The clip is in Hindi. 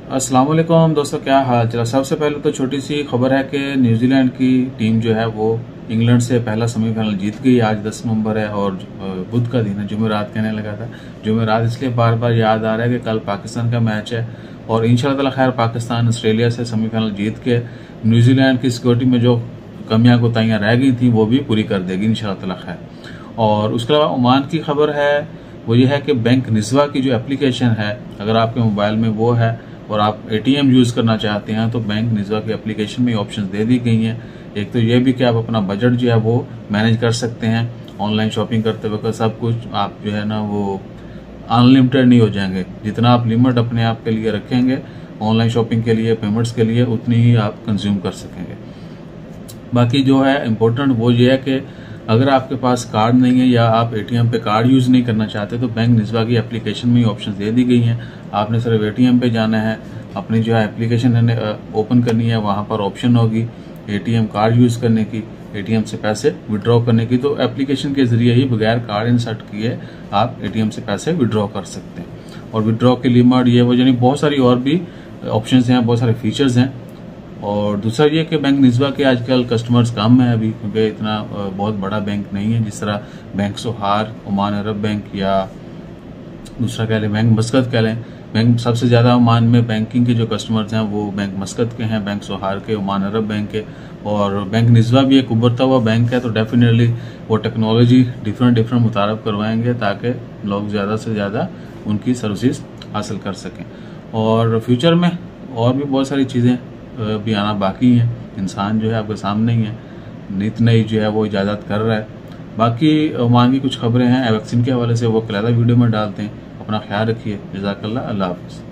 अस्सलाम वालेकुम दोस्तों, क्या हाल चला। सबसे पहले तो छोटी सी खबर है कि न्यूजीलैंड की टीम जो है वो इंग्लैंड से पहला सेमीफाइनल जीत गई। आज 10 नवंबर है और बुध का दिन है, जुमेरात कहने लगा था। जुमेरात इसलिए बार बार याद आ रहा है कि कल पाकिस्तान का मैच है और इंशाल्लाह ताला खैर पाकिस्तान ऑस्ट्रेलिया से सेमीफाइनल जीत के न्यूजीलैंड की सिक्योरिटी में जो कमियां कोताहियां रह गई थी वो भी पूरी कर देगी इंशाल्लाह ताला खैर। और उसके अलावा ओमान की खबर है वो ये है कि बैंक निस्वा की जो एप्लीकेशन है, अगर आपके मोबाइल में वो है और आप एटीएम यूज करना चाहते हैं तो बैंक निस्वा की एप्लीकेशन में ऑप्शंस दे दी गई हैं। एक तो ये भी कि आप अपना बजट जो है वो मैनेज कर सकते हैं। ऑनलाइन शॉपिंग करते वक्त सब कुछ आप जो है ना वो अनलिमिटेड नहीं हो जाएंगे। जितना आप लिमिट अपने आप के लिए रखेंगे ऑनलाइन शॉपिंग के लिए, पेमेंट्स के लिए, उतनी ही आप कंज्यूम कर सकेंगे। बाकी जो है इम्पोर्टेंट वो ये है कि अगर आपके पास कार्ड नहीं है या आप एटीएम पे कार्ड यूज नहीं करना चाहते तो बैंक निस्वा की एप्लीकेशन में ही ऑप्शन दे दी गई हैं। आपने सिर्फ एटीएम पे जाना है, अपनी जो है एप्लीकेशन ओपन करनी है, वहां पर ऑप्शन होगी एटीएम कार्ड यूज करने की, एटीएम से पैसे विड्रॉ करने की। तो एप्लीकेशन के जरिए ही बगैर कार्ड इंसर्ट किए आप एटीएम से पैसे विड्रॉ कर सकते हैं। और विड्रॉ की लिमिट ये वो यानी बहुत सारी और भी ऑप्शन हैं, बहुत सारे फीचर्स हैं। और दूसरा ये कि बैंक निस्वा के आजकल कस्टमर्स कम है अभी, क्योंकि इतना बहुत बड़ा बैंक नहीं है जिस तरह बैंक सोहार, ओमान अरब बैंक या दूसरा कह लें बैंक मस्कत कह लें। बैंक सबसे ज़्यादा ओमान में बैंकिंग के जो कस्टमर्स हैं वो बैंक मस्कत के हैं, बैंक सोहार के, ओमान अरब बैंक के। और बैंक निस्वा भी एक उभरता हुआ बैंक है, तो डेफिनेटली वो टेक्नोलॉजी डिफरेंट मुतारफ करवाएंगे ताकि लोग ज़्यादा से ज़्यादा उनकी सर्विसेज हासिल कर सकें। और फ्यूचर में और भी बहुत सारी चीज़ें भी आना बाकी हैं। इंसान जो है आपके सामने ही है, नित नई जो है वो इजाज़त कर रहा है। बाकी ओमान की कुछ खबरें हैं वैक्सीन के हवाले से, वो अलग वीडियो में डालते हैं। अपना ख्याल रखिए। जज़ाकल्लाह, अल्लाह हाफ़िज़।